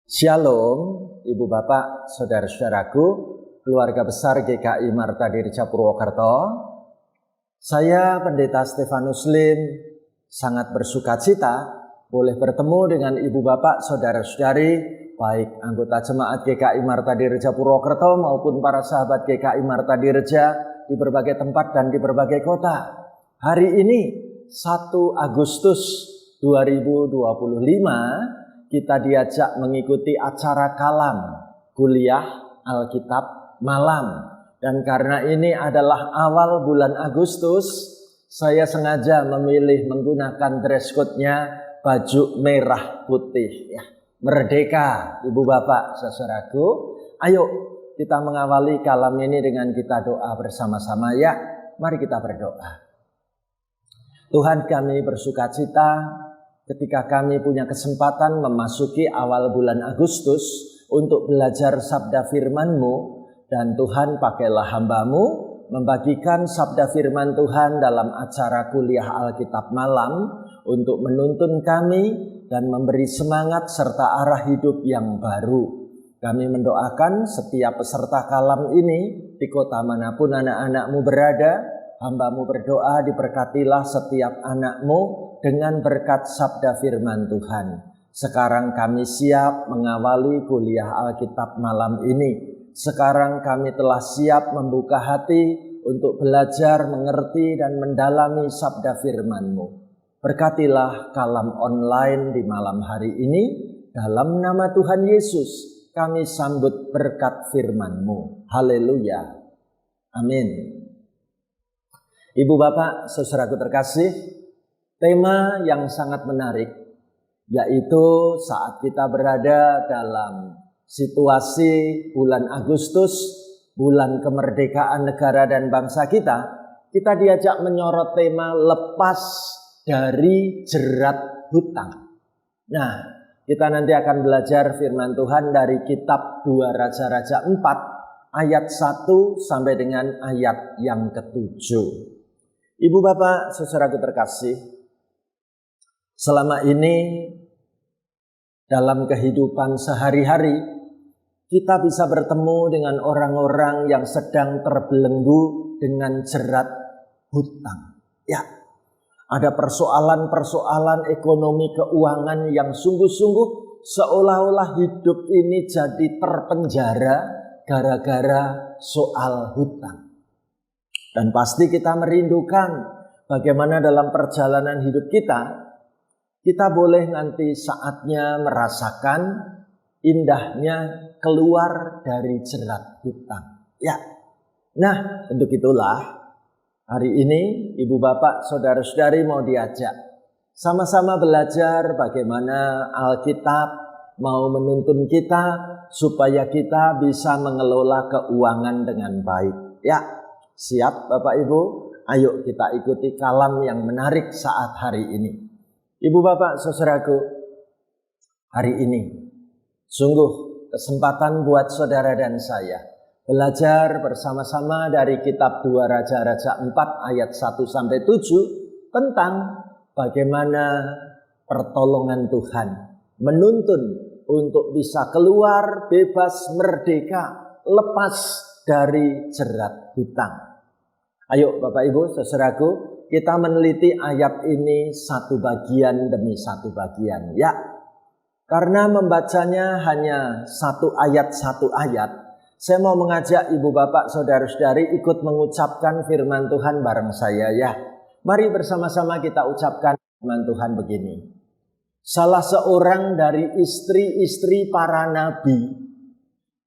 Shalom, Ibu Bapak, Saudara-saudaraku, keluarga besar GKI Marta Dirja Purwokerto. Saya Pendeta Stefanus Lim sangat bersukacita boleh bertemu dengan Ibu Bapak, Saudara-saudari, baik anggota jemaat GKI Marta Dirja Purwokerto maupun para sahabat GKI Marta Dirja di berbagai tempat dan di berbagai kota. Hari ini 1 Agustus 2025 kita diajak mengikuti acara kalam kuliah Alkitab malam. Dan karena ini adalah awal bulan Agustus, saya sengaja memilih menggunakan dress code-nya baju merah putih. Ya, merdeka, Ibu Bapak, saudaraku. Ayo kita mengawali kalam ini dengan kita doa bersama-sama ya. Mari kita berdoa. Tuhan, kami bersukacita ketika kami punya kesempatan memasuki awal bulan Agustus untuk belajar sabda firman-Mu, dan Tuhan pakailah hamba-Mu membagikan sabda firman Tuhan dalam acara kuliah Alkitab malam untuk menuntun kami dan memberi semangat serta arah hidup yang baru. Kami mendoakan setiap peserta kalam ini di kota manapun anak-anak-Mu berada. Hamba-Mu berdoa diberkatilah setiap anak-Mu dengan berkat sabda firman Tuhan. Sekarang kami siap mengawali kuliah Alkitab malam ini. Sekarang kami telah siap membuka hati untuk belajar, mengerti dan mendalami sabda firman-Mu. Berkatilah kalam online di malam hari ini. Dalam nama Tuhan Yesus kami sambut berkat firman-Mu. Haleluya. Amin. Ibu Bapak, saudaraku terkasih, tema yang sangat menarik yaitu saat kita berada dalam situasi bulan Agustus, bulan kemerdekaan negara dan bangsa kita diajak menyorot tema lepas dari jerat hutang. Nah, kita nanti akan belajar firman Tuhan dari kitab 2 Raja-Raja 4 ayat 1 sampai dengan ayat yang ke-7. Ibu Bapak, saudaraku terkasih, selama ini dalam kehidupan sehari-hari kita bisa bertemu dengan orang-orang yang sedang terbelenggu dengan jerat hutang. Ya, ada persoalan-persoalan ekonomi keuangan yang sungguh-sungguh seolah-olah hidup ini jadi terpenjara gara-gara soal hutang. Dan pasti kita merindukan bagaimana dalam perjalanan hidup kita boleh nanti saatnya merasakan indahnya keluar dari jerat hutang. Ya, nah untuk itulah hari ini Ibu Bapak, Saudara-saudari mau diajak sama-sama belajar bagaimana Alkitab mau menuntun kita supaya kita bisa mengelola keuangan dengan baik. Ya, siap Bapak Ibu? Ayo kita ikuti kalam yang menarik saat hari ini. Ibu Bapak, saudaraku, hari ini sungguh kesempatan buat saudara dan saya belajar bersama-sama dari kitab 2 Raja-Raja 4 ayat 1 sampai 7 tentang bagaimana pertolongan Tuhan menuntun untuk bisa keluar bebas, merdeka, lepas dari jerat hutang. Ayo Bapak Ibu, saudaraku, kita meneliti ayat ini satu bagian demi satu bagian. Ya, karena membacanya hanya satu ayat, saya mau mengajak Ibu Bapak, Saudara-saudari ikut mengucapkan firman Tuhan bareng saya ya. Mari bersama-sama kita ucapkan firman Tuhan begini. Salah seorang dari istri-istri para nabi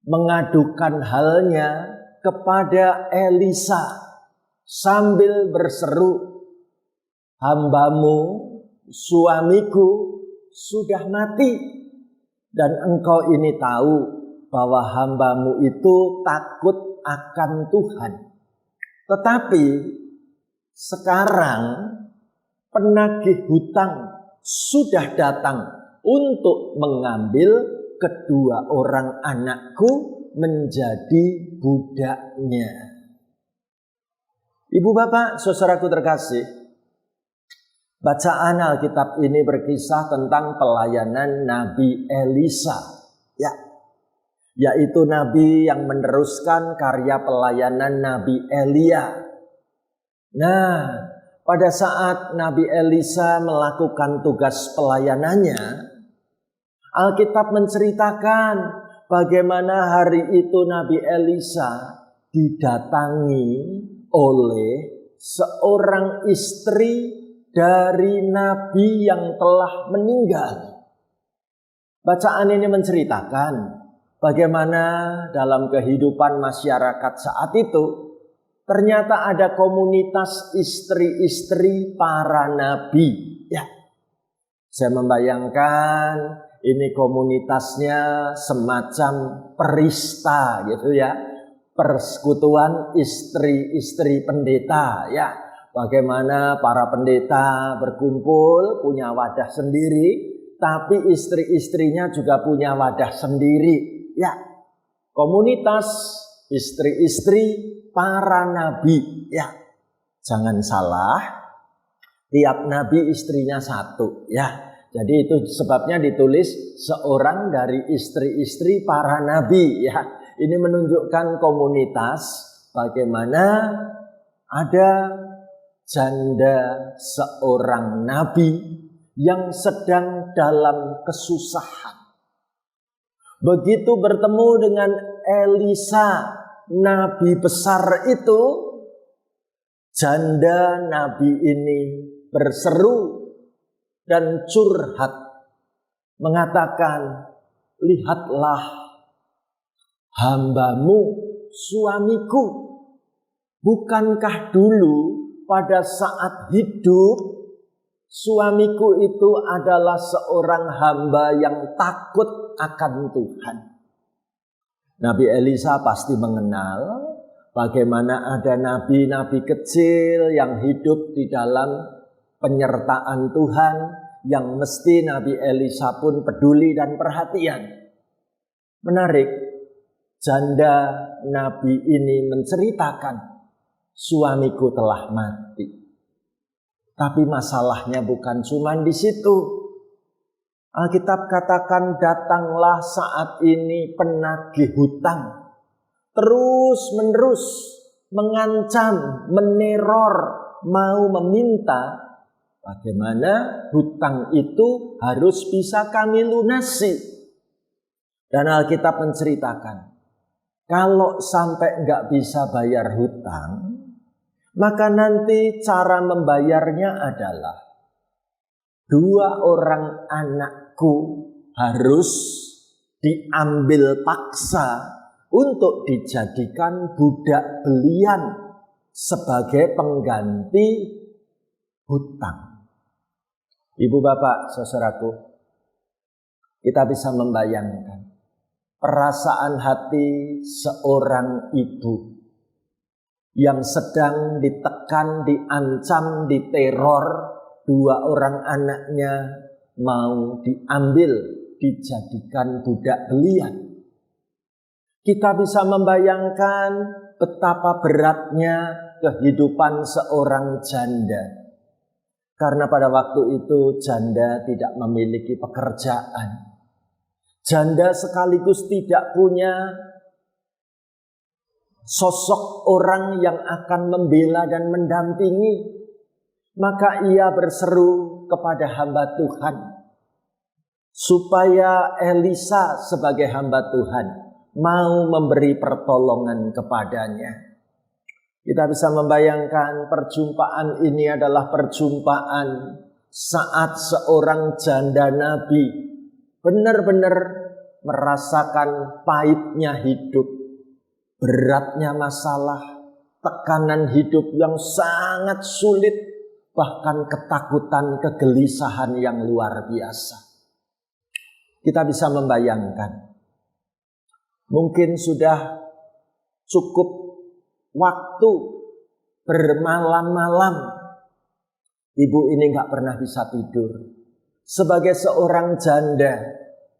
mengadukan halnya kepada Elisa sambil berseru, "Hambamu, suamiku sudah mati, dan engkau ini tahu bahwa hambamu itu takut akan Tuhan. Tetapi sekarang penagih hutang sudah datang untuk mengambil kedua orang anakku menjadi budaknya." Ibu Bapak, saudaraku terkasih, bacaan Alkitab ini berkisah tentang pelayanan Nabi Elisa ya, yaitu nabi yang meneruskan karya pelayanan Nabi Elia. Nah, pada saat Nabi Elisa melakukan tugas pelayanannya, Alkitab menceritakan bagaimana hari itu Nabi Elisa didatangi oleh seorang istri dari nabi yang telah meninggal. Bacaan ini menceritakan bagaimana dalam kehidupan masyarakat saat itu ternyata ada komunitas istri-istri para nabi. Ya, saya membayangkan ini komunitasnya semacam perista gitu ya, persekutuan istri-istri pendeta ya. Bagaimana para pendeta berkumpul punya wadah sendiri, tapi istri-istrinya juga punya wadah sendiri ya. Komunitas istri-istri para nabi ya. Jangan salah, tiap nabi istrinya satu ya. Jadi itu sebabnya ditulis seorang dari istri-istri para nabi ya. Ini menunjukkan komunitas bagaimana ada janda seorang nabi yang sedang dalam kesusahan. Begitu bertemu dengan Elisa, nabi besar itu, janda nabi ini berseru dan curhat, mengatakan, lihatlah hambamu, suamiku. Bukankah dulu pada saat hidup suamiku itu adalah seorang hamba yang takut akan Tuhan. Nabi Elisa pasti mengenal bagaimana ada nabi-nabi kecil yang hidup di dalam penyertaan Tuhan, yang mesti Nabi Elisa pun peduli dan perhatian. Menarik, janda nabi ini menceritakan, suamiku telah mati. Tapi masalahnya bukan cuma di situ. Alkitab katakan datanglah saat ini penagih hutang. Terus menerus mengancam, meneror, mau meminta bagaimana hutang itu harus bisa kami lunasi. Dan Alkitab menceritakan, kalau sampai nggak bisa bayar hutang, maka nanti cara membayarnya adalah 2 orang anakku harus diambil paksa untuk dijadikan budak belian sebagai pengganti hutang. Ibu bapak, saudaraku, kita bisa membayangkan perasaan hati seorang ibu yang sedang ditekan, diancam, diteror, 2 orang anaknya mau diambil, dijadikan budak belian. Kita bisa membayangkan betapa beratnya kehidupan seorang janda. Karena pada waktu itu janda tidak memiliki pekerjaan. Janda sekaligus tidak punya sosok orang yang akan membela dan mendampingi. Maka ia berseru kepada hamba Tuhan supaya Elisa sebagai hamba Tuhan mau memberi pertolongan kepadanya. Kita bisa membayangkan perjumpaan ini adalah perjumpaan saat seorang janda nabi benar-benar merasakan pahitnya hidup, beratnya masalah, tekanan hidup yang sangat sulit, bahkan ketakutan, kegelisahan yang luar biasa. Kita bisa membayangkan, mungkin sudah cukup waktu bermalam-malam ibu ini gak pernah bisa tidur. Sebagai seorang janda,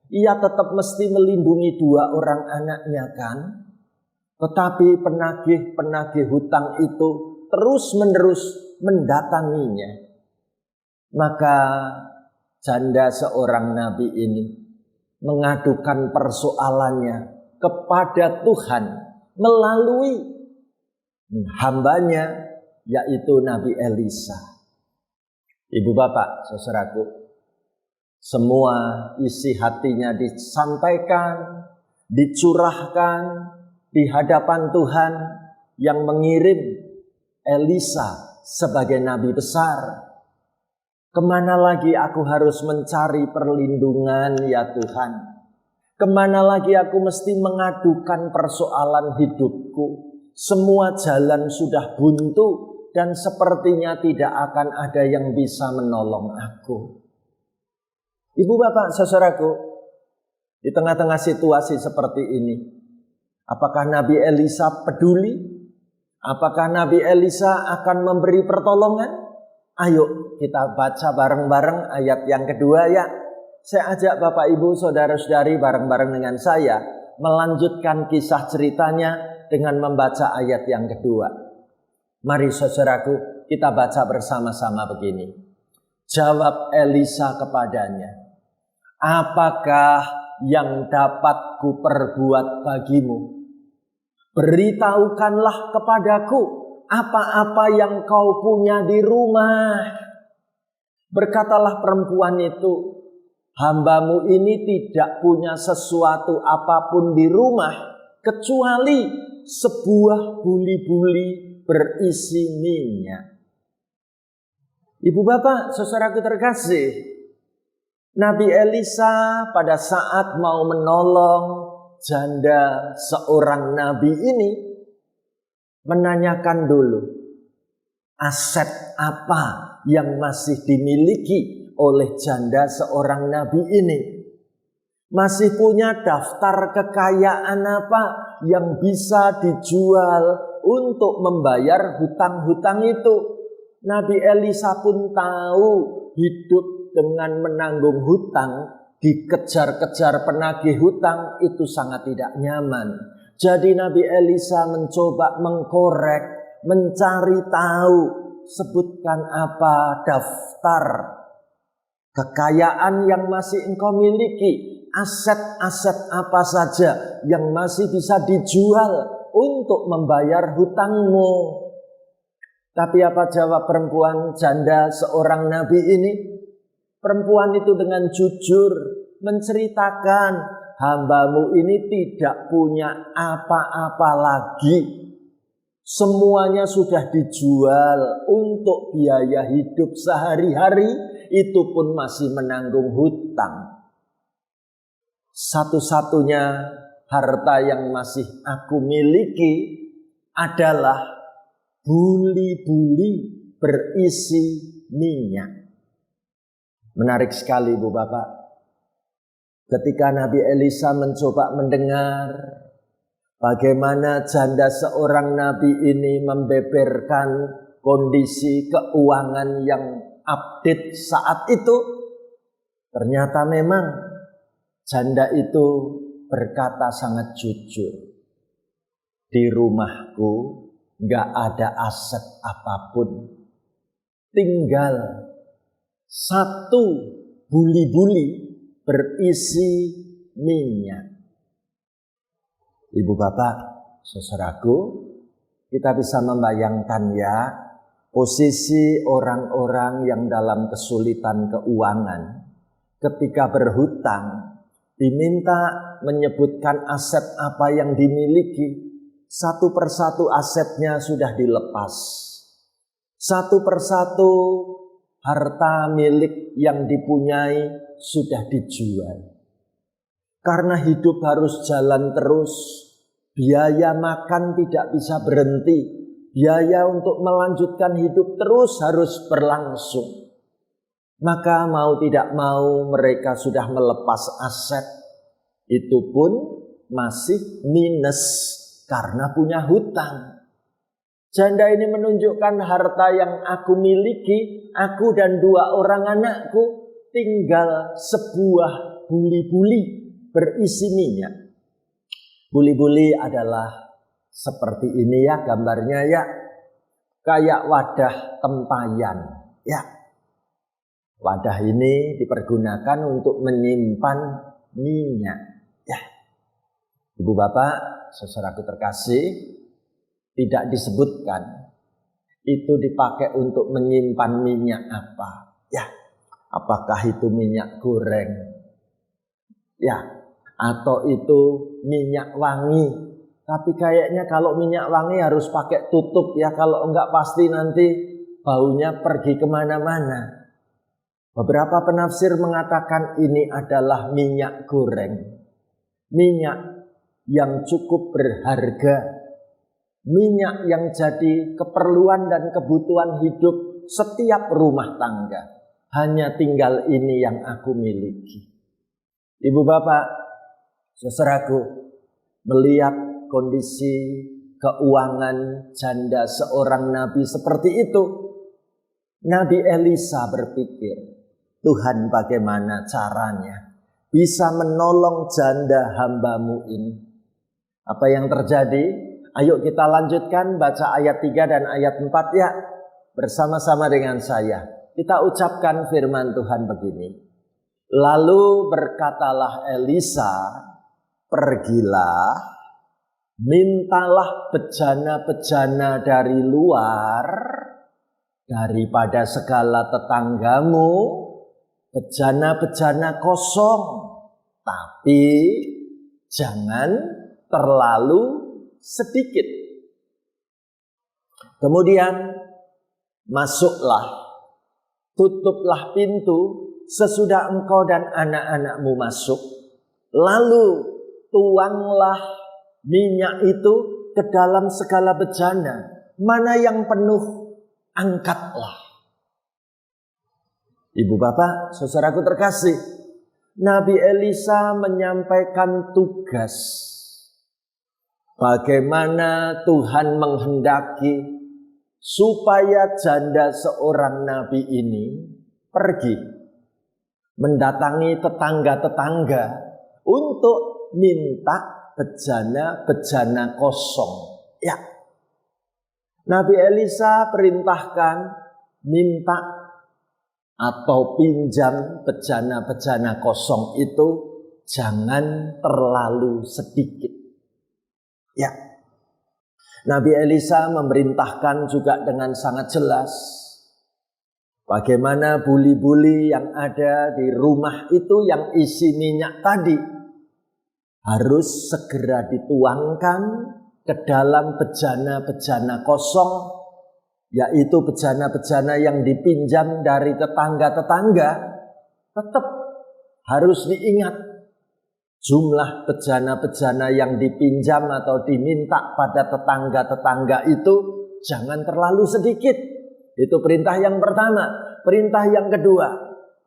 ia tetap mesti melindungi 2 orang anaknya kan. Tetapi penagih hutang itu terus-menerus mendatanginya. Maka janda seorang nabi ini mengadukan persoalannya kepada Tuhan melalui hambanya, yaitu Nabi Elisa. Ibu bapak, saudaraku, semua isi hatinya disampaikan, dicurahkan di hadapan Tuhan yang mengirim Elisa sebagai nabi besar. Kemana lagi aku harus mencari perlindungan ya Tuhan? Kemana lagi aku mesti mengadukan persoalan hidupku? Semua jalan sudah buntu dan sepertinya tidak akan ada yang bisa menolong aku. Ibu bapak saudaraku, di tengah-tengah situasi seperti ini, apakah Nabi Elisa peduli? Apakah Nabi Elisa akan memberi pertolongan? Ayo kita baca bareng-bareng ayat yang kedua ya. Saya ajak Bapak Ibu saudara-saudari bareng-bareng dengan saya melanjutkan kisah ceritanya dengan membaca ayat yang kedua. Mari saudaraku, kita baca bersama-sama begini. Jawab Elisa kepadanya, apakah yang dapat kuperbuat bagimu? Beritahukanlah kepadaku apa-apa yang kau punya di rumah. Berkatalah perempuan itu, hambamu ini tidak punya sesuatu apapun di rumah kecuali sebuah buli-buli berisi minyak. Ibu bapak, saudaraku terkasih, Nabi Elisa pada saat mau menolong janda seorang nabi ini menanyakan dulu aset apa yang masih dimiliki oleh janda seorang nabi ini. Masih punya daftar kekayaan apa yang bisa dijual untuk membayar hutang-hutang itu. Nabi Elisa pun tahu hidup dengan menanggung hutang, dikejar-kejar penagih hutang itu sangat tidak nyaman. Jadi Nabi Elisa mencoba mengkorek, mencari tahu, sebutkan apa daftar kekayaan yang masih engkau miliki, aset-aset apa saja yang masih bisa dijual untuk membayar hutangmu. Tapi apa jawab perempuan janda seorang nabi ini? Perempuan itu dengan jujur menceritakan, hambamu ini tidak punya apa-apa lagi. Semuanya sudah dijual untuk biaya hidup sehari-hari, itu pun masih menanggung hutang. Satu-satunya harta yang masih aku miliki adalah buli-buli berisi minyak. Menarik sekali Ibu Bapak. Ketika Nabi Elisa mencoba mendengar bagaimana janda seorang nabi ini membeberkan kondisi keuangan yang update saat itu, ternyata memang janda itu berkata sangat jujur. Di rumahku gak ada aset apapun, tinggal satu buli-buli berisi minyak. Ibu bapak, saudaraku, kita bisa membayangkan ya posisi orang-orang yang dalam kesulitan keuangan ketika berhutang diminta menyebutkan aset apa yang dimiliki. Satu persatu asetnya sudah dilepas, satu persatu harta milik yang dipunyai sudah dijual. Karena hidup harus jalan terus, biaya makan tidak bisa berhenti, biaya untuk melanjutkan hidup terus harus berlangsung. Maka mau tidak mau mereka sudah melepas aset, itu pun masih minus karena punya hutang. Janda ini menunjukkan harta yang aku miliki, aku dan 2 orang anakku, tinggal sebuah buli-buli berisi minyak. Buli-buli adalah seperti ini ya gambarnya ya. Kayak wadah tempayan ya. Wadah ini dipergunakan untuk menyimpan minyak. Ya, Ibu Bapak, saudaraku terkasih, tidak disebutkan itu dipakai untuk menyimpan minyak apa. Ya, apakah itu minyak goreng? Ya, atau itu minyak wangi. Tapi kayaknya kalau minyak wangi harus pakai tutup ya, kalau enggak pasti nanti baunya pergi kemana-mana. Beberapa penafsir mengatakan ini adalah minyak goreng. Minyak yang cukup berharga. Minyak yang jadi keperluan dan kebutuhan hidup setiap rumah tangga. Hanya tinggal ini yang aku miliki. Ibu bapak, saudaraku, melihat kondisi keuangan janda seorang nabi seperti itu, Nabi Elisa berpikir, Tuhan bagaimana caranya bisa menolong janda hambamu ini. Apa yang terjadi? Ayo kita lanjutkan baca ayat 3 dan ayat 4 ya. Bersama-sama dengan saya. Kita ucapkan firman Tuhan begini. Lalu berkatalah Elisa, pergilah, mintalah bejana-bejana dari luar, daripada segala tetanggamu, bejana-bejana kosong, tapi jangan terlalu sedikit. Kemudian masuklah, tutuplah pintu sesudah engkau dan anak-anakmu masuk. Lalu tuanglah minyak itu ke dalam segala bejana. Mana yang penuh, angkatlah. Ibu bapak, saudaraku terkasih, Nabi Elisa menyampaikan tugas. Bagaimana Tuhan menghendaki supaya janda seorang nabi ini pergi mendatangi tetangga-tetangga untuk minta bejana-bejana kosong. Ya, Nabi Elisa perintahkan minta atau pinjam bejana-bejana kosong itu jangan terlalu sedikit. Ya, Nabi Elisa memerintahkan juga dengan sangat jelas bagaimana buli-buli yang ada di rumah itu yang isi minyak tadi harus segera dituangkan ke dalam bejana-bejana kosong, yaitu bejana-bejana yang dipinjam dari tetangga-tetangga. Tetap harus diingat jumlah bejana-bejana yang dipinjam atau diminta pada tetangga-tetangga itu jangan terlalu sedikit. Itu perintah yang pertama. Perintah yang kedua,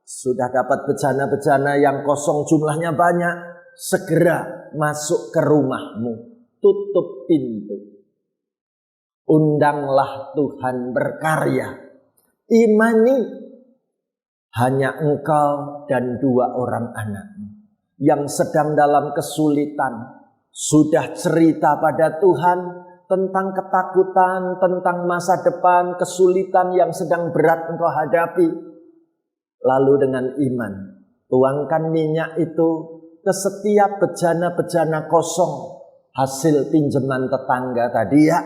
sudah dapat bejana-bejana yang kosong jumlahnya banyak, segera masuk ke rumahmu, tutup pintu. Undanglah Tuhan berkarya. Imani hanya engkau dan 2 orang anakmu yang sedang dalam kesulitan. Sudah cerita pada Tuhan tentang ketakutan, tentang masa depan, kesulitan yang sedang berat engkau hadapi. Lalu dengan iman, tuangkan minyak itu ke setiap bejana-bejana kosong hasil pinjaman tetangga tadi ya.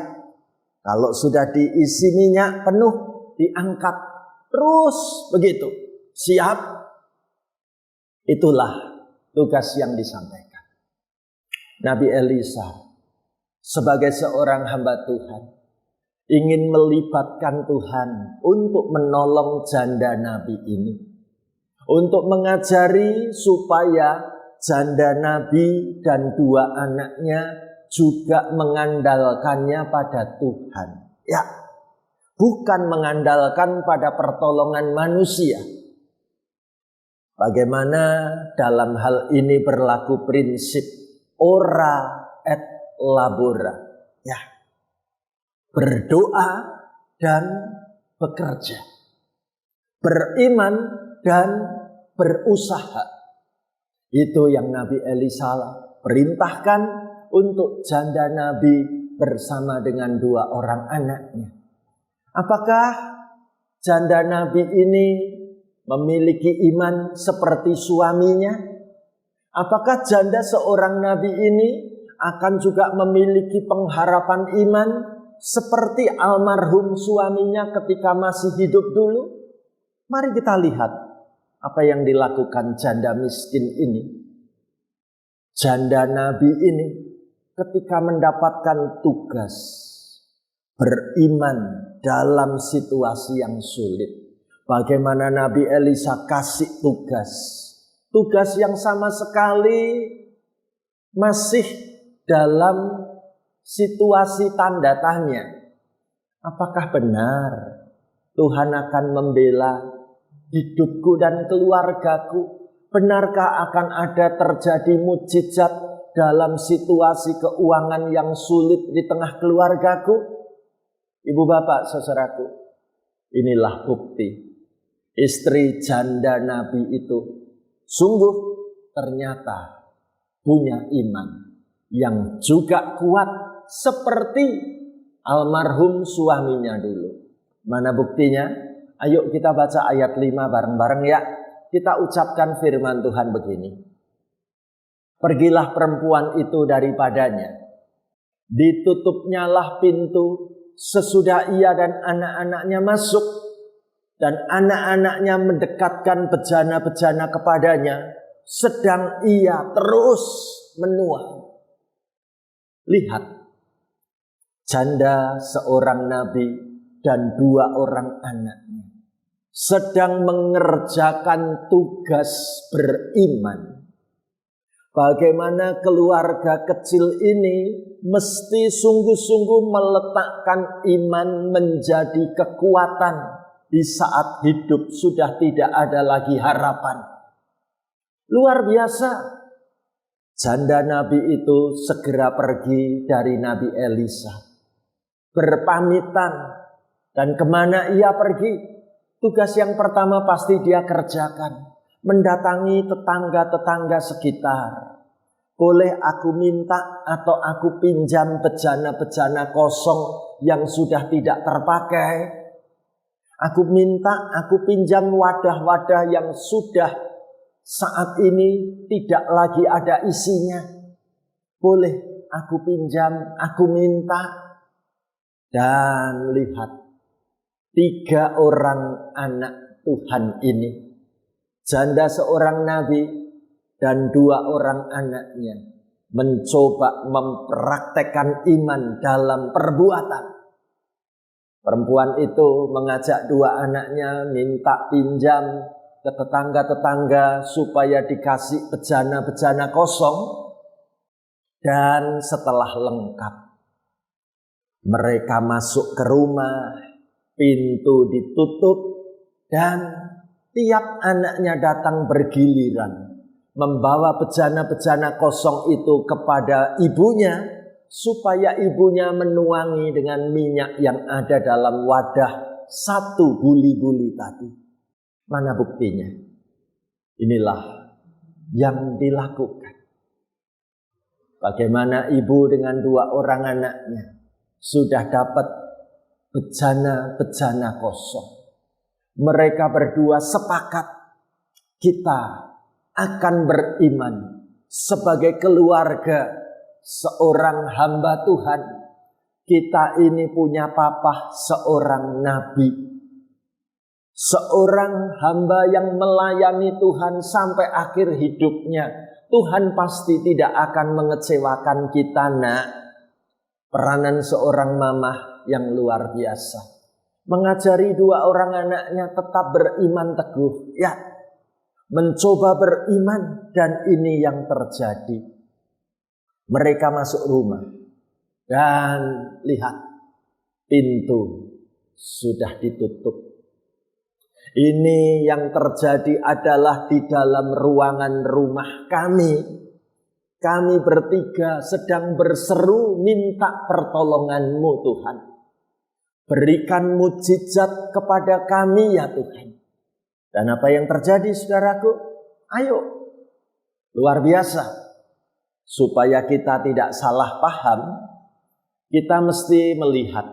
Kalau sudah diisi minyak penuh, diangkat. Terus begitu. Siap? Itulah tugas yang disampaikan. Nabi Elisa sebagai seorang hamba Tuhan ingin melibatkan Tuhan untuk menolong janda Nabi ini. Untuk mengajari supaya janda Nabi dan 2 anaknya juga mengandalkannya pada Tuhan. Ya, bukan mengandalkan pada pertolongan manusia. Bagaimana dalam hal ini berlaku prinsip ora et labora. Ya, berdoa dan bekerja. Beriman dan berusaha. Itu yang Nabi Elisa perintahkan untuk janda Nabi bersama dengan 2 orang anaknya. Apakah janda Nabi ini memiliki iman seperti suaminya? Apakah janda seorang nabi ini akan juga memiliki pengharapan iman seperti almarhum suaminya ketika masih hidup dulu? Mari kita lihat apa yang dilakukan janda miskin ini. Janda nabi ini ketika mendapatkan tugas beriman dalam situasi yang sulit. Bagaimana Nabi Elisa kasih tugas yang sama sekali masih dalam situasi tanda tanya. Apakah benar Tuhan akan membela hidupku dan keluargaku? Benarkah akan ada terjadi mukjizat dalam situasi keuangan yang sulit di tengah keluargaku? Ibu bapak saudaraku, inilah bukti istri janda nabi itu sungguh ternyata punya iman yang juga kuat seperti almarhum suaminya dulu. Mana buktinya? Ayo kita baca ayat 5 bareng-bareng ya. Kita ucapkan firman Tuhan begini. Pergilah perempuan itu daripadanya. Ditutupnyalah pintu sesudah ia dan anak-anaknya masuk. Dan anak-anaknya mendekatkan bejana-bejana kepadanya. Sedang ia terus menuang. Lihat. Janda seorang nabi dan 2 orang anaknya sedang mengerjakan tugas beriman. Bagaimana keluarga kecil ini mesti sungguh-sungguh meletakkan iman menjadi kekuatan di saat hidup sudah tidak ada lagi harapan. Luar biasa. Janda nabi itu segera pergi dari Nabi Elisa. Berpamitan. Dan kemana ia pergi? Tugas yang pertama pasti dia kerjakan. Mendatangi tetangga-tetangga sekitar. Boleh aku minta atau aku pinjam bejana-bejana kosong yang sudah tidak terpakai. Aku minta, aku pinjam wadah-wadah yang sudah saat ini tidak lagi ada isinya. Boleh aku pinjam, aku minta. Dan lihat. 3 orang anak Tuhan ini. Janda seorang nabi dan 2 orang anaknya. Mencoba mempraktekkan iman dalam perbuatan. Perempuan itu mengajak 2 anaknya minta pinjam ke tetangga-tetangga supaya dikasih bejana-bejana kosong. Dan setelah lengkap. Mereka masuk ke rumah. Pintu ditutup dan tiap anaknya datang bergiliran membawa bejana-bejana kosong itu kepada ibunya supaya ibunya menuangi dengan minyak yang ada dalam wadah 1 buli-buli tadi. Mana buktinya? Inilah yang dilakukan. Bagaimana ibu dengan 2 orang anaknya sudah dapat bejana-bejana kosong. Mereka berdua sepakat kita akan beriman sebagai keluarga seorang hamba Tuhan. Kita ini punya papa seorang nabi. Seorang hamba yang melayani Tuhan sampai akhir hidupnya. Tuhan pasti tidak akan mengecewakan kita, nak. Peranan seorang mamah yang luar biasa. Mengajari 2 orang anaknya tetap beriman teguh. Ya, mencoba beriman dan ini yang terjadi. Mereka masuk rumah dan lihat pintu sudah ditutup. Ini yang terjadi adalah di dalam ruangan rumah kami. Kami bertiga sedang berseru minta pertolongan-Mu Tuhan. Berikan mukjizat kepada kami ya Tuhan. Dan apa yang terjadi saudaraku? Ayo. Luar biasa. Supaya kita tidak salah paham. Kita mesti melihat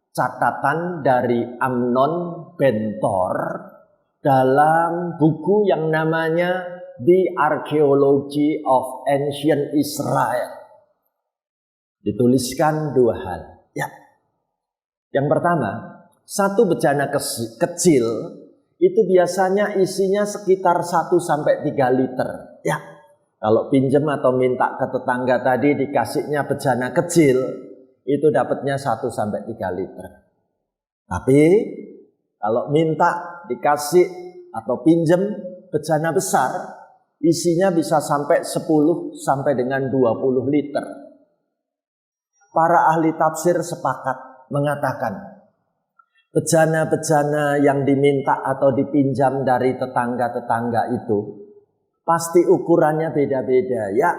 catatan dari Amnon Bentor. Dalam buku yang namanya The Archaeology of Ancient Israel. Dituliskan 2 hal. Ya. Yang pertama, satu bejana kecil itu biasanya isinya sekitar 1-3 liter. Ya. Kalau pinjam atau minta ke tetangga tadi dikasihnya bejana kecil, itu dapatnya 1-3 liter. Tapi kalau minta dikasih atau pinjam bejana besar, isinya bisa sampai 10 dengan 20 liter. Para ahli tafsir sepakat mengatakan bejana-bejana yang diminta atau dipinjam dari tetangga-tetangga itu pasti ukurannya beda-beda, ya.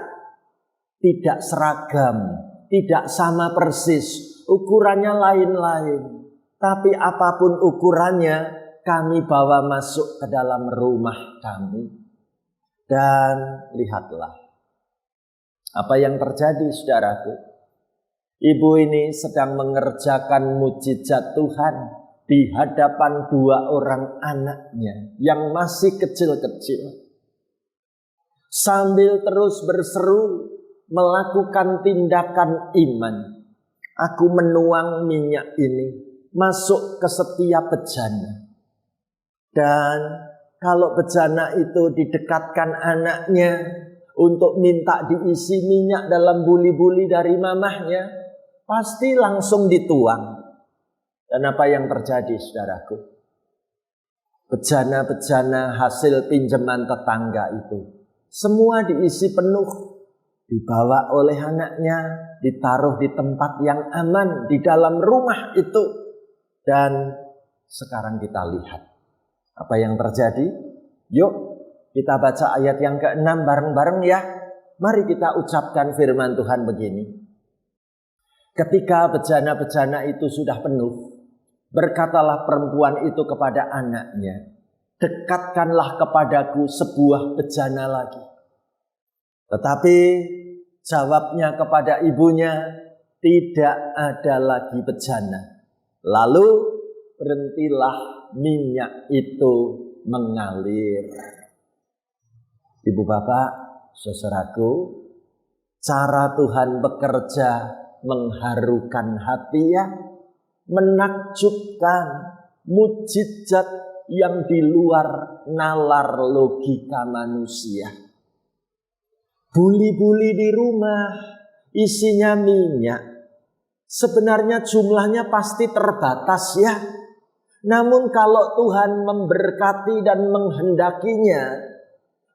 Tidak seragam, tidak sama persis, ukurannya lain-lain. Tapi apapun ukurannya, kami bawa masuk ke dalam rumah kami. Dan lihatlah apa yang terjadi, saudaraku. Ibu ini sedang mengerjakan mukjizat Tuhan di hadapan 2 orang anaknya yang masih kecil-kecil. Sambil terus berseru melakukan tindakan iman. Aku menuang minyak ini masuk ke setiap bejana. Dan kalau bejana itu didekatkan anaknya untuk minta diisi minyak dalam buli-buli dari mamahnya, pasti langsung dituang. Dan apa yang terjadi, saudaraku? Bejana-bejana hasil pinjaman tetangga itu semua diisi penuh, dibawa oleh anaknya, ditaruh di tempat yang aman di dalam rumah itu. Dan sekarang kita lihat apa yang terjadi. Yuk kita baca ayat yang ke-6 bareng-bareng ya. Mari kita ucapkan firman Tuhan begini. Ketika bejana-bejana itu sudah penuh, berkatalah perempuan itu kepada anaknya, dekatkanlah kepadaku sebuah bejana lagi. Tetapi jawabnya kepada ibunya, tidak ada lagi bejana. Lalu berhentilah minyak itu mengalir. Ibu bapak, saudaraku, cara Tuhan bekerja mengharukan hati ya, menakjubkan, mukjizat yang di luar nalar logika manusia. Buli-buli di rumah isinya minyak. Sebenarnya jumlahnya pasti terbatas ya. Namun kalau Tuhan memberkati dan menghendakinya,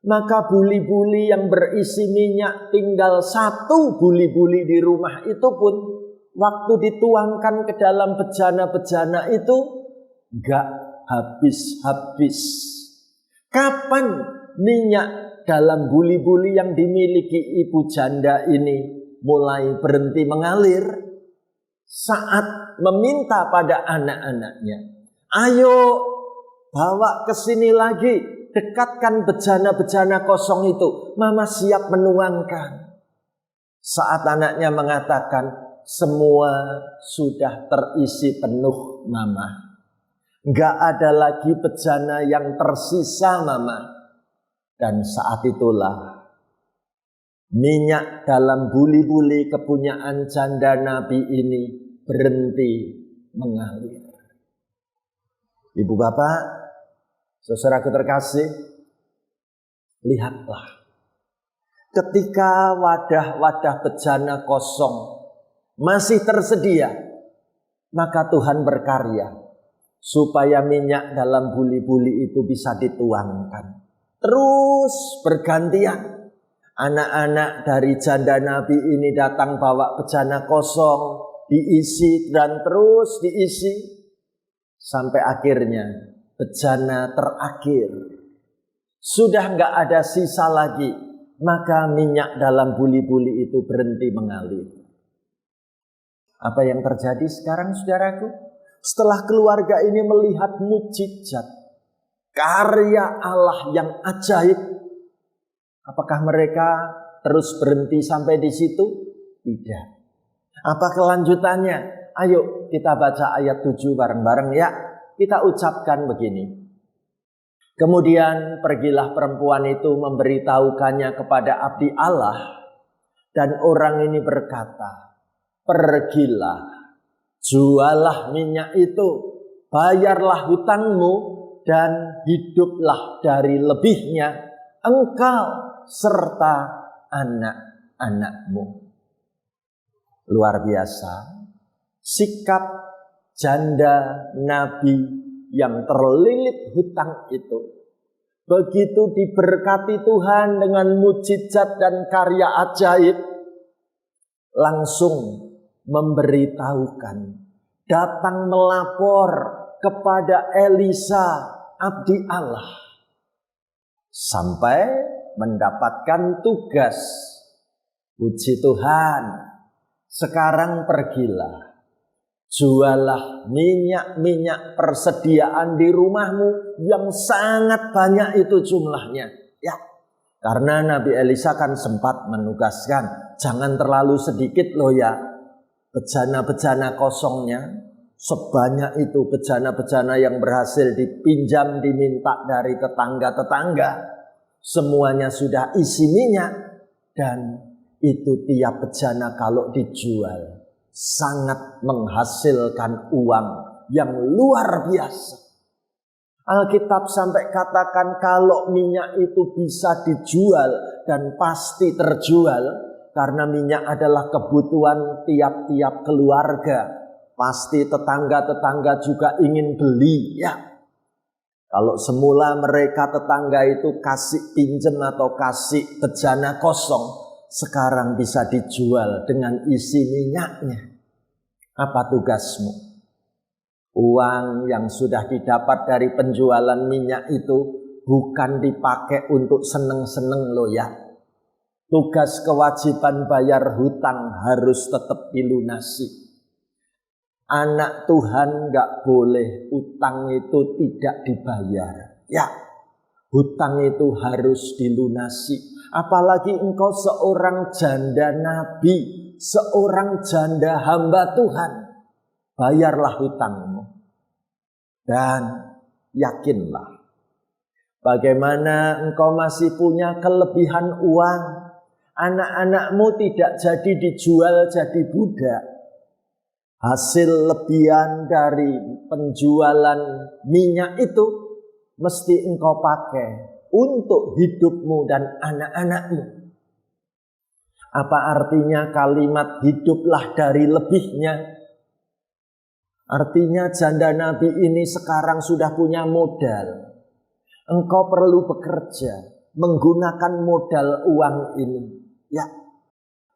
maka buli-buli yang berisi minyak tinggal 1 buli-buli di rumah itu pun waktu dituangkan ke dalam bejana-bejana itu gak habis-habis. Kapan minyak dalam buli-buli yang dimiliki ibu janda ini mulai berhenti mengalir? Saat meminta pada anak-anaknya, ayo bawa ke sini lagi, dekatkan bejana-bejana kosong itu, mama siap menuangkan. Saat anaknya mengatakan, semua sudah terisi penuh mama, gak ada lagi bejana yang tersisa mama. Dan saat itulah minyak dalam buli-buli kepunyaan janda Nabi ini berhenti mengalir. Ibu bapak, saudaraku terkasih, lihatlah. Ketika wadah-wadah bejana kosong masih tersedia, maka Tuhan berkarya supaya minyak dalam buli-buli itu bisa dituangkan. Terus bergantian. Anak-anak dari janda Nabi ini datang bawa bejana kosong, diisi dan terus diisi. Sampai akhirnya bejana terakhir sudah gak ada sisa lagi. Maka minyak dalam buli-buli itu berhenti mengalir. Apa yang terjadi sekarang saudaraku? Setelah keluarga ini melihat mukjizat, karya Allah yang ajaib, apakah mereka terus berhenti sampai di situ? Tidak. Apa kelanjutannya? Ayo kita baca ayat 7 bareng-bareng ya. Kita ucapkan begini. Kemudian pergilah perempuan itu memberitahukannya kepada abdi Allah. Dan orang ini berkata, pergilah, jualah minyak itu, bayarlah hutangmu, dan hiduplah dari lebihnya engkau serta anak-anakmu. Luar biasa. Sikap janda Nabi yang terlilit hutang itu. Begitu diberkati Tuhan dengan mujizat dan karya ajaib, langsung memberitahukan, datang melapor kepada Elisa, abdi Allah, sampai mendapatkan tugas. Puji Tuhan, sekarang pergilah, jualah minyak-minyak persediaan di rumahmu yang sangat banyak itu jumlahnya. Ya, karena Nabi Elisa kan sempat menugaskan, jangan terlalu sedikit loh ya, bejana-bejana kosongnya. Sebanyak itu bejana-bejana yang berhasil dipinjam, diminta dari tetangga-tetangga. Semuanya sudah isi minyak. Dan itu tiap bejana kalau dijual sangat menghasilkan uang yang luar biasa. Alkitab sampai katakan kalau minyak itu bisa dijual dan pasti terjual. Karena minyak adalah kebutuhan tiap-tiap keluarga. Pasti tetangga-tetangga juga ingin beli ya. Kalau semula mereka tetangga itu kasih pinjem atau kasih bejana kosong, sekarang bisa dijual dengan isi minyaknya. Apa tugasmu? Uang yang sudah didapat dari penjualan minyak itu bukan dipakai untuk seneng-seneng loh ya. Tugas kewajiban bayar hutang harus tetap dilunasi. Anak Tuhan gak boleh utang itu tidak dibayar. Ya, hutang itu harus dilunasi. Apalagi engkau seorang janda Nabi, seorang janda hamba Tuhan. Bayarlah hutangmu. Dan yakinlah, bagaimana engkau masih punya kelebihan uang. Anak-anakmu tidak jadi dijual jadi budak. Hasil lebihan dari penjualan minyak itu mesti engkau pakai untuk hidupmu dan anak-anakmu. Apa artinya kalimat hiduplah dari lebihnya? Artinya janda Nabi ini sekarang sudah punya modal. Engkau perlu bekerja menggunakan modal uang ini. Ya.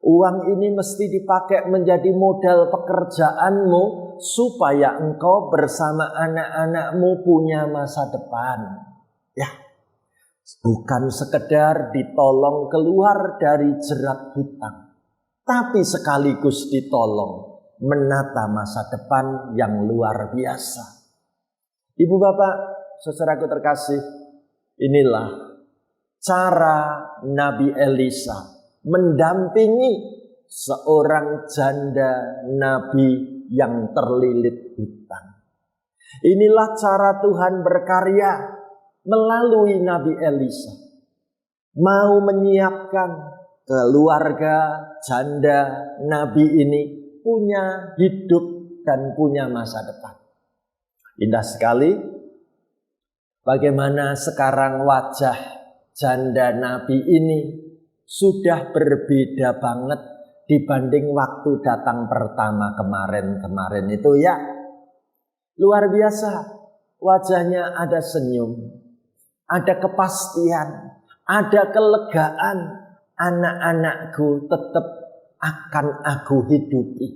Uang ini mesti dipakai menjadi modal pekerjaanmu supaya engkau bersama anak-anakmu punya masa depan. Ya, bukan sekedar ditolong keluar dari jerat hutang, tapi sekaligus ditolong menata masa depan yang luar biasa. Ibu bapak, saudaraku terkasih, inilah cara Nabi Elisa mendampingi seorang janda Nabi yang terlilit hutang. Inilah cara Tuhan berkarya melalui Nabi Elisa. Mau menyiapkan keluarga janda Nabi ini punya hidup dan punya masa depan. Indah sekali bagaimana sekarang wajah janda Nabi ini sudah berbeda banget dibanding waktu datang pertama kemarin itu ya. Luar biasa, wajahnya ada senyum, ada kepastian, ada kelegaan. Anak-anakku tetap akan aku hidupi.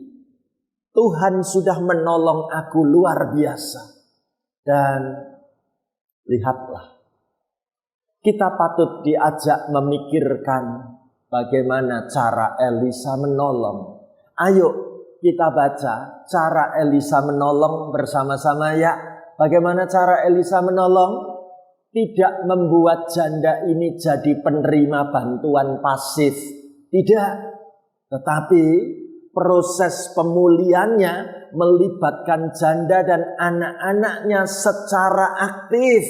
Tuhan sudah menolong aku luar biasa. Dan lihatlah, kita patut diajak memikirkan bagaimana cara Elisa menolong. Ayo kita baca cara Elisa menolong bersama-sama ya. Bagaimana cara Elisa menolong? Tidak membuat janda ini jadi penerima bantuan pasif. Tidak. Tetapi proses pemulihannya melibatkan janda dan anak-anaknya secara aktif.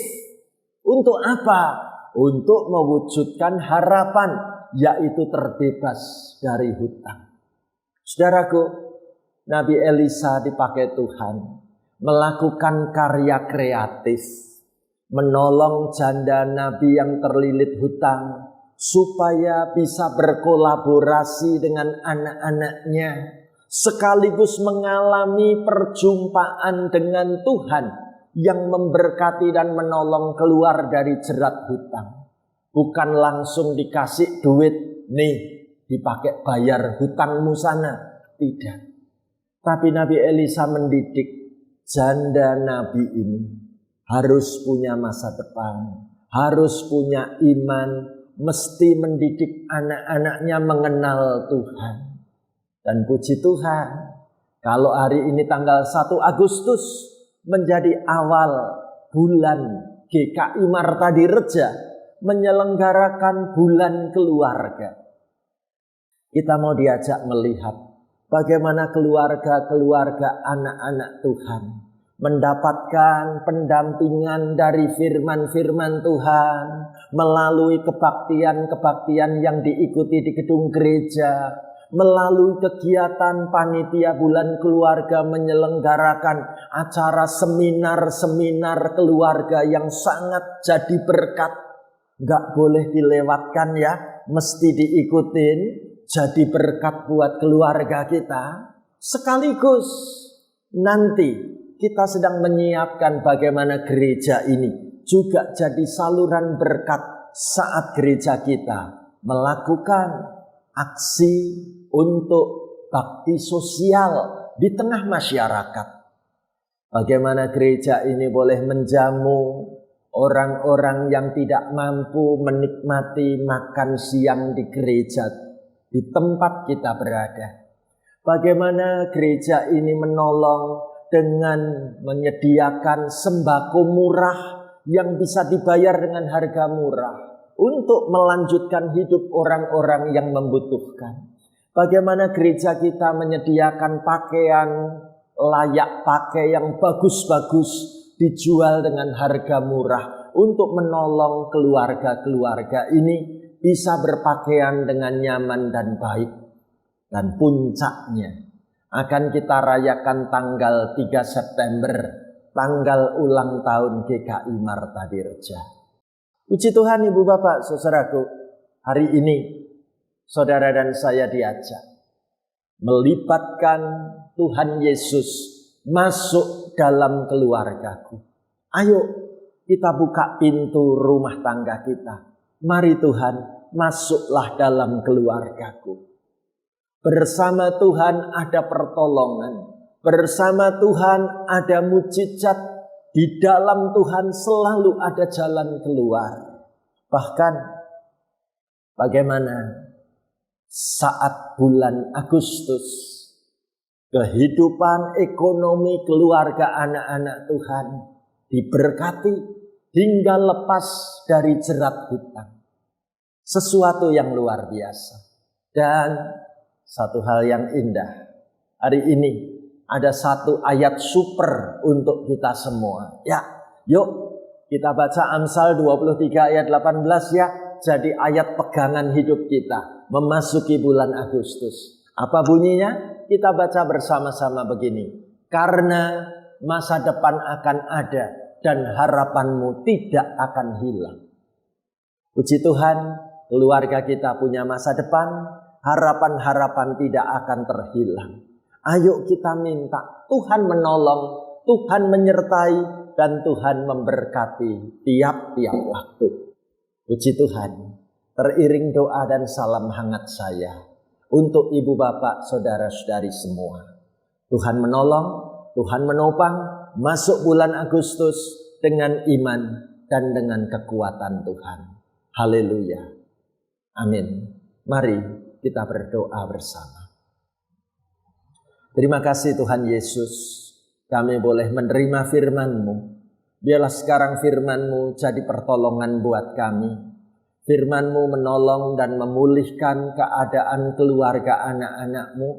Untuk apa? Untuk mewujudkan harapan, yaitu terbebas dari hutang. Saudaraku, Nabi Elisa dipakai Tuhan melakukan karya kreatif, menolong janda Nabi yang terlilit hutang supaya bisa berkolaborasi dengan anak-anaknya, sekaligus mengalami perjumpaan dengan Tuhan yang memberkati dan menolong keluar dari jerat hutang. Bukan langsung dikasih duit, nih dipakai bayar hutangmu sana. Tidak. Tapi Nabi Elisa mendidik janda Nabi ini harus punya masa depan, harus punya iman, mesti mendidik anak-anaknya mengenal Tuhan. Dan puji Tuhan, kalau hari ini tanggal 1 Agustus menjadi awal bulan GKI Martadireja menyelenggarakan bulan keluarga. Kita mau diajak melihat bagaimana keluarga-keluarga anak-anak Tuhan mendapatkan pendampingan dari firman-firman Tuhan melalui kebaktian-kebaktian yang diikuti di gedung gereja, melalui kegiatan panitia bulan keluarga menyelenggarakan acara seminar-seminar keluarga yang sangat jadi berkat. Gak boleh dilewatkan ya, mesti diikutin, jadi berkat buat keluarga kita. Sekaligus nanti kita sedang menyiapkan bagaimana gereja ini juga jadi saluran berkat saat gereja kita melakukan aksi untuk bakti sosial di tengah masyarakat. Bagaimana gereja ini boleh menjamu orang-orang yang tidak mampu menikmati makan siang di gereja, di tempat kita berada. Bagaimana gereja ini menolong dengan menyediakan sembako murah yang bisa dibayar dengan harga murah untuk melanjutkan hidup orang-orang yang membutuhkan. Bagaimana gereja kita menyediakan pakaian layak pakai yang bagus-bagus dijual dengan harga murah untuk menolong keluarga-keluarga ini bisa berpakaian dengan nyaman dan baik. Dan puncaknya akan kita rayakan tanggal 3 September, tanggal ulang tahun GKI Martadireja. Puji Tuhan Ibu Bapak, saudaraku, hari ini saudara dan saya diajak melibatkan Tuhan Yesus masuk dalam keluargaku. Ayo kita buka pintu rumah tangga kita. Mari Tuhan, masuklah dalam keluargaku. Bersama Tuhan ada pertolongan. Bersama Tuhan ada mujizat. Di dalam Tuhan selalu ada jalan keluar. Bahkan bagaimana saat bulan Agustus kehidupan ekonomi keluarga anak-anak Tuhan diberkati hingga lepas dari jerat hutang. Sesuatu yang luar biasa. Dan satu hal yang indah. Hari ini ada satu ayat super untuk kita semua. Ya, yuk kita baca Amsal 23 ayat 18 ya. Jadi ayat pegangan hidup kita memasuki bulan Agustus. Apa bunyinya? Kita baca bersama-sama begini. Karena masa depan akan ada dan harapanmu tidak akan hilang. Puji Tuhan, keluarga kita punya masa depan. Harapan-harapan tidak akan terhilang. Ayo kita minta Tuhan menolong, Tuhan menyertai, dan Tuhan memberkati tiap-tiap waktu. Puji Tuhan, teriring doa dan salam hangat saya untuk ibu bapak, saudara-saudari semua. Tuhan menolong, Tuhan menopang, masuk bulan Agustus dengan iman dan dengan kekuatan Tuhan. Haleluya. Amin. Mari kita berdoa bersama. Terima kasih Tuhan Yesus, kami boleh menerima firman-Mu. Biarlah sekarang firman-Mu jadi pertolongan buat kami. Firman-Mu menolong dan memulihkan keadaan keluarga anak-anak-Mu.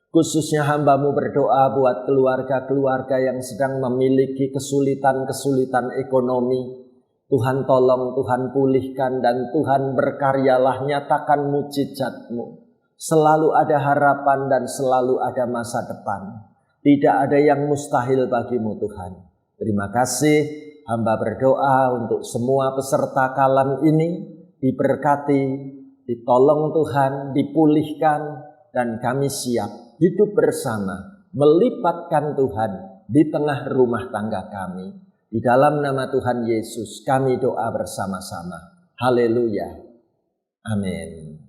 Khususnya hamba-Mu berdoa buat keluarga-keluarga yang sedang memiliki kesulitan-kesulitan ekonomi. Tuhan tolong, Tuhan pulihkan, dan Tuhan berkaryalah, nyatakan mujizat-Mu. Selalu ada harapan dan selalu ada masa depan. Tidak ada yang mustahil bagi-Mu Tuhan. Terima kasih, hamba berdoa untuk semua peserta kalam ini, diberkati, ditolong Tuhan, dipulihkan, dan kami siap hidup bersama, melibatkan Tuhan di tengah rumah tangga kami. Di dalam nama Tuhan Yesus kami doa bersama-sama. Haleluya. Amin.